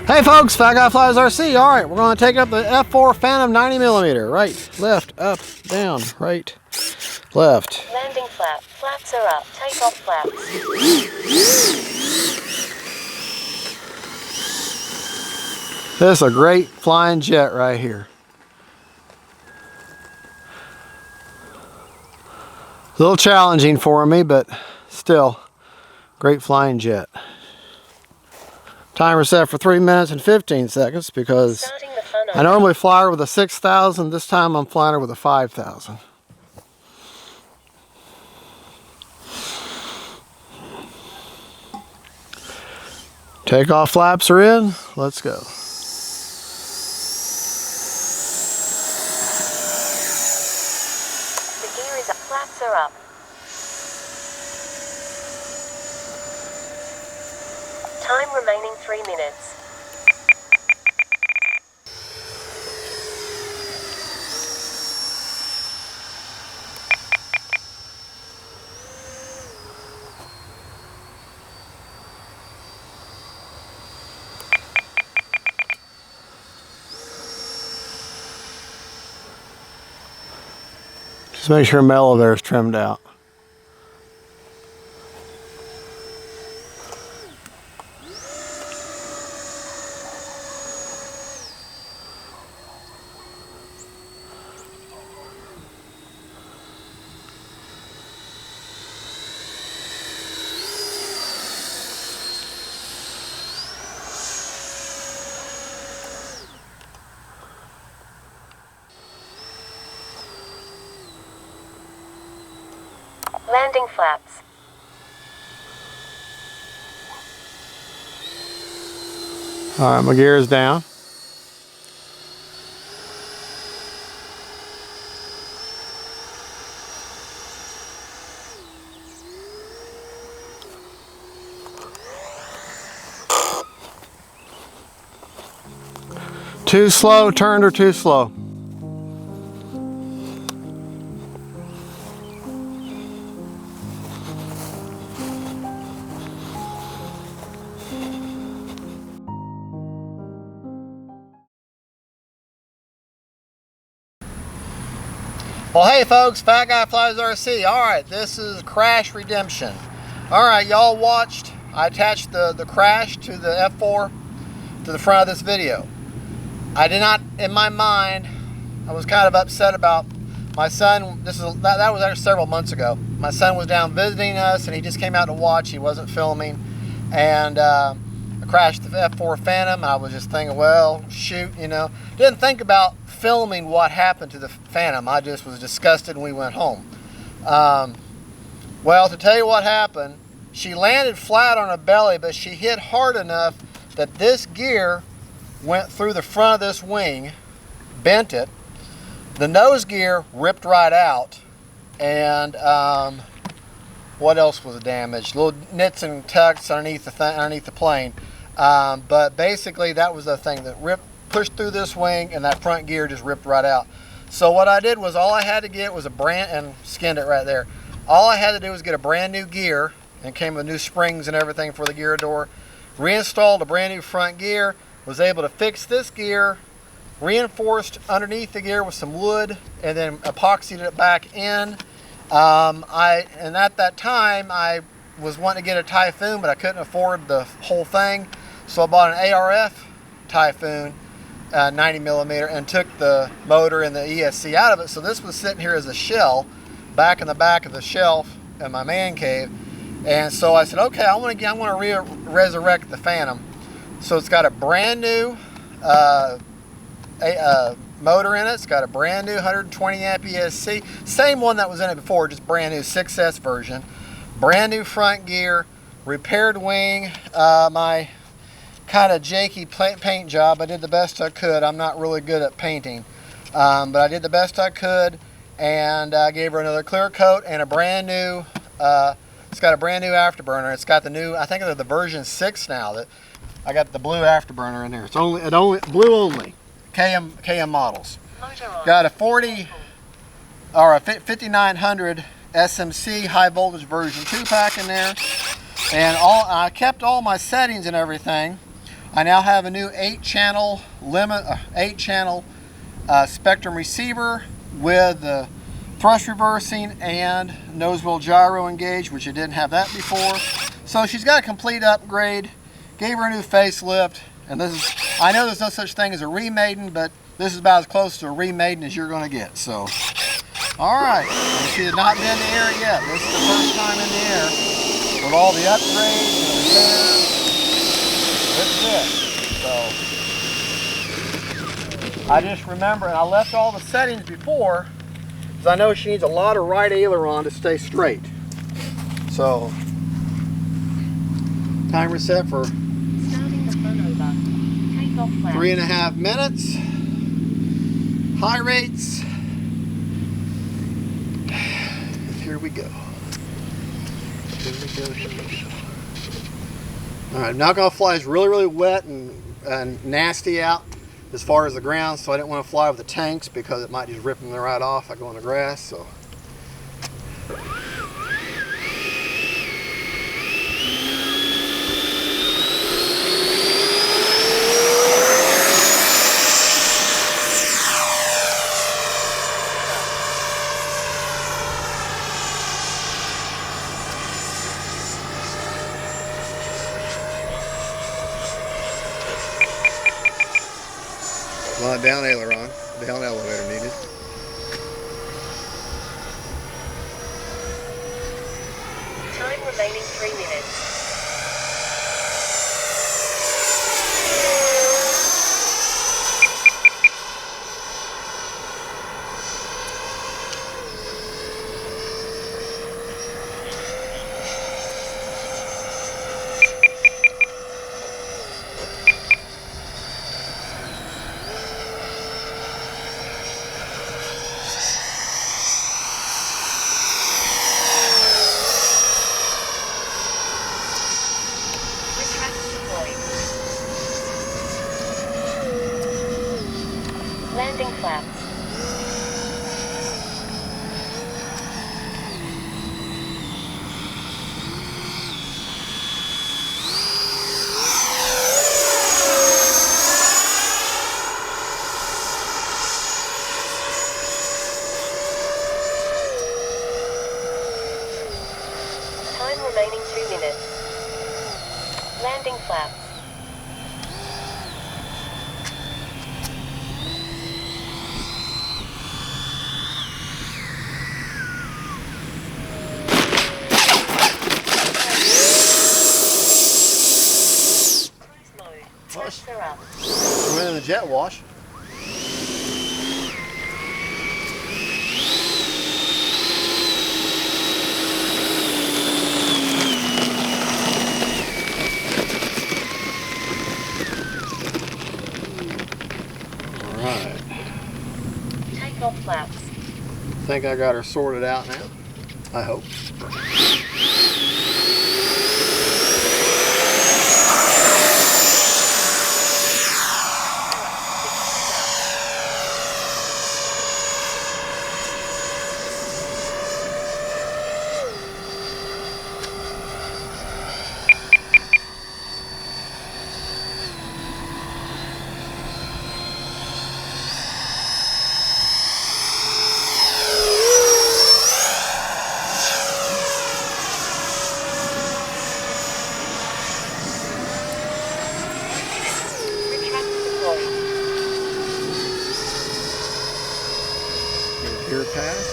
Hey folks, Fat Guy Flies RC. All right, we're going to take up the F4 Phantom 90mm. Right, left, up, down, right, left. Landing flap. Flaps are up. Take off flaps. This is a great flying jet right here. A little challenging for me, but still, great flying jet. Timer set for 3 minutes and 15 seconds because I normally fly her with a 6,000. This time I'm flying her with a 5,000. Takeoff flaps are in. Let's go. The gear is up. Flaps are up. Time remaining 3 minutes. Just make sure mellow there is trimmed out. Landing flaps. All right, my gear is down. Too slow, turned or too slow? Well, hey folks, Fat Guy Flies RC. All right, this is Crash Redemption. All right, y'all watched. I attached the crash to the F4 to the front of this video. I did not, in my mind, I was kind of upset about my son. That was actually several months ago. My son was down visiting us, and he just came out to watch. He wasn't filming, and I crashed the F4 Phantom. I was just thinking, well, shoot, you know, didn't think about filming what happened to the Phantom. I just was disgusted and we went home. Well, to tell you what happened, she landed flat on her belly, but she hit hard enough that this gear went through the front of this wing, bent it. The nose gear ripped right out, and what else was damaged? Little nits and tucks underneath the plane. But basically, that was the thing that pushed through this wing, and that front gear just ripped right out. So what I did was, all I had to get was and skinned it right there. All I had to do was get a brand new gear, and came with new springs and everything for the gear door. Reinstalled a brand new front gear, was able to fix this gear, reinforced underneath the gear with some wood, and then epoxied it back in. And at that time, I was wanting to get a Typhoon, but I couldn't afford the whole thing. So I bought an ARF Typhoon 90mm and took the motor and the ESC out of it. So this was sitting here as a shell back in the back of the shelf in my man cave. And so I said, okay, I want to resurrect the Phantom. So it's got a brand new motor in it. It's got a brand new 120 amp ESC, same one that was in it before, just brand new 6S version. Brand new front gear, repaired wing. My kind of janky paint job, I did the best I could. I'm not really good at painting, but I did the best I could, and I gave her another clear coat and a brand new, it's got a brand new afterburner. It's got the new, I think it's the version 6 now, that I got the blue afterburner in there. It's only blue only, KM models. Got a 5900 SMC high voltage version 2 pack in there, and I kept all my settings and everything I now have a new 8-channel Spectrum receiver with the thrust reversing and nose wheel gyro engaged, which I didn't have that before. So she's got a complete upgrade. Gave her a new facelift, and this is, I know there's no such thing as a REMAIDEN, but this is about as close to a REMAIDEN as you're going to get. So, all right, and she had not been in the air yet. This is the first time in the air with all the upgrades and the repairs. This is it. So, I just remember, and I left all the settings before, because I know she needs a lot of right aileron to stay straight. So, timer set for 3.5 minutes. High rates. Here we go. Here we go. All right, I'm not going to fly. It's really wet and nasty out as far as the ground, so I didn't want to fly with the tanks because it might just rip them right off. I go in the grass, so. Down aileron, down elevator needed. Time remaining 3 minutes. Landing flaps. Time remaining 2 minutes. Landing flaps. We're in the jet wash. All right. Take off flaps. I think I got her sorted out now. I hope. Gear pass,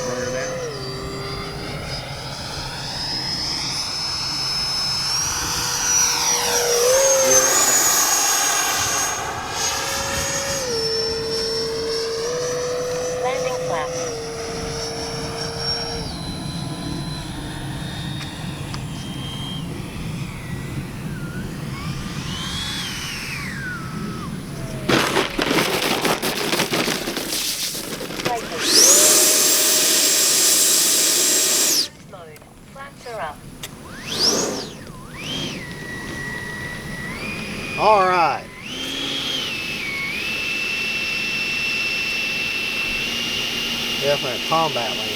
run her down. Landing flaps. Mode. Flaps are up. All right. Definitely a combat landing.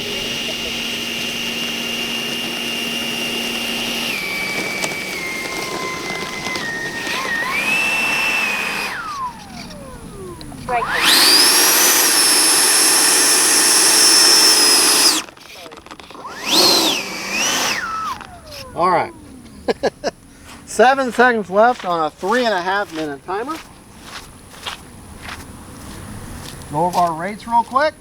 braking. All right. 7 seconds left on a 3.5 minute timer. Go over our rates real quick.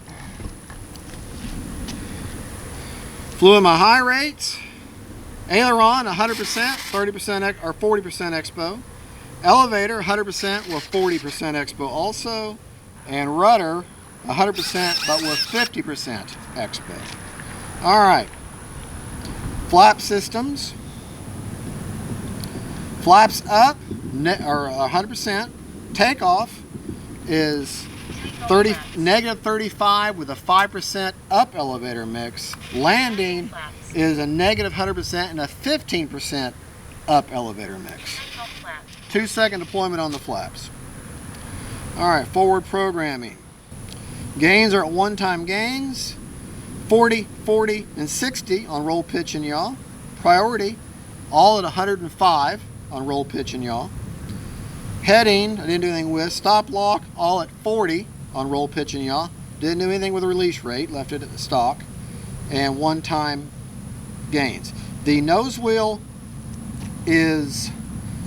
Flew in my high rates. Aileron 100%, 30% or 40% expo. Elevator 100% with 40% expo also. And rudder 100% but with 50% expo. All right. Flap systems. Flaps up or 100%. Takeoff is negative 35 with a 5% up elevator mix. Landing is a negative 100% and a 15% up elevator mix. 2-second deployment on the flaps. All right, forward programming. Gains are at one-time gains. 40, 40, and 60 on roll, pitch, and yaw. Priority, all at 105 on roll, pitch, and yaw. Heading, I didn't do anything with. Stop lock, all at 40 on roll, pitch, and yaw. Didn't do anything with the release rate, left it at the stock. And one-time gains. The nose wheel is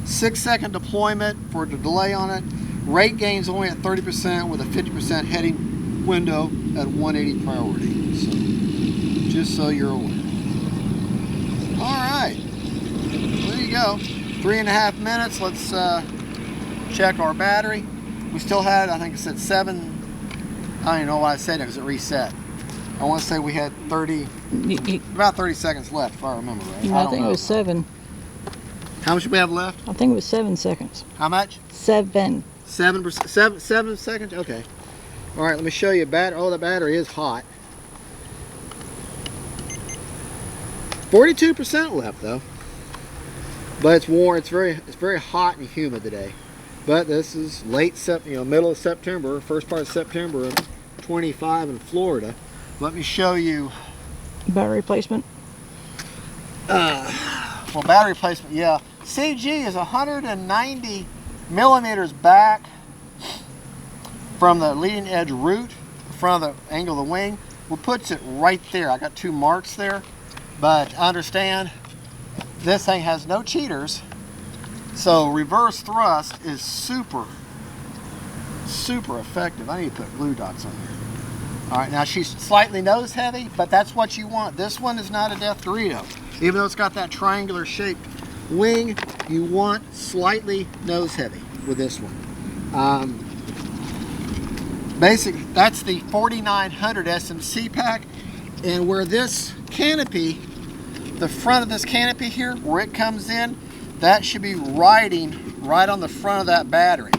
6-second deployment for the delay on it. Rate gains only at 30% with a 50% heading window at 180 priority. So, just so you're aware. All right, there you go. 3.5 minutes. Let's check our battery. We still had, I think it said 7. I don't even know why I said it because it reset. I want to say we had about 30 seconds left, if I remember right. I think it was 7. How much do we have left? I think it was 7 seconds. How much? 7. 7 seconds? Okay. All right, let me show you. Oh, the battery is hot. 42% left though. But it's warm. It's very hot and humid today. But this is middle of September, first part of September of 25 in Florida. Let me show you. Battery placement? Well, battery placement, yeah. CG is 190 millimeters back from the leading edge root, in front of the angle of the wing. What puts it right there. I got 2 marks there, but understand this thing has no cheaters, so reverse thrust is super effective. I need to put glue dots on here. All right, now she's slightly nose heavy, but that's what you want. This one is not a death Dorito. Even though it's got that triangular shaped wing, you want slightly nose heavy with this one. That's the 4900 SMC pack, and where this canopy, the front of this canopy here, where it comes in, that should be riding right on the front of that battery.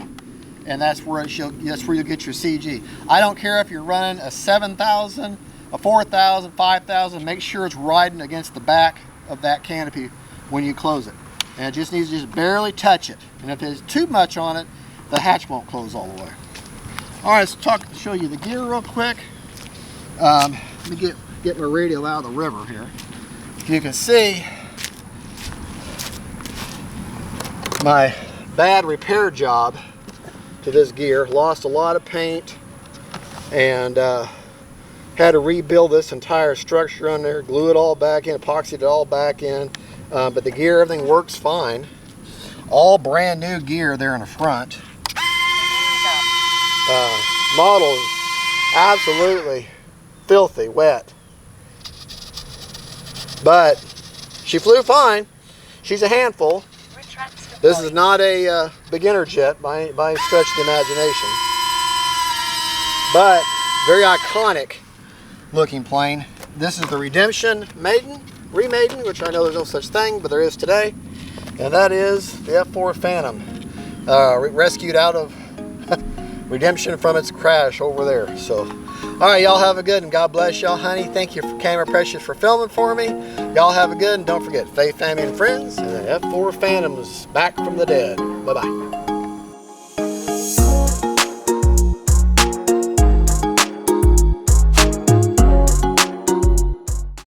And that's where you'll get your CG. I don't care if you're running a 7,000, a 4,000, 5,000, make sure it's riding against the back of that canopy when you close it. And it just needs to just barely touch it. And if there's too much on it, the hatch won't close all the way. All right, let's show you the gear real quick. Let me get my radio out of the river here. You can see my bad repair job to this gear. Lost a lot of paint and had to rebuild this entire structure on there, glue it all back in, epoxied it all back in. But the gear, everything works fine. All brand new gear there in the front. Model is absolutely filthy wet. But she flew fine. She's a handful. This is not a beginner jet by any stretch of the imagination. But very iconic looking plane. This is the Redemption Maiden, REMAIDEN, which I know there's no such thing, but there is today. And that is the F4 Phantom, rescued out of Redemption from its crash over there. So, all right, y'all have a good, and God bless y'all, honey. Thank you, for Camera Precious, for filming for me. Y'all have a good, and don't forget, faith, family, and friends, and the F4 Phantom is back from the dead. Bye-bye.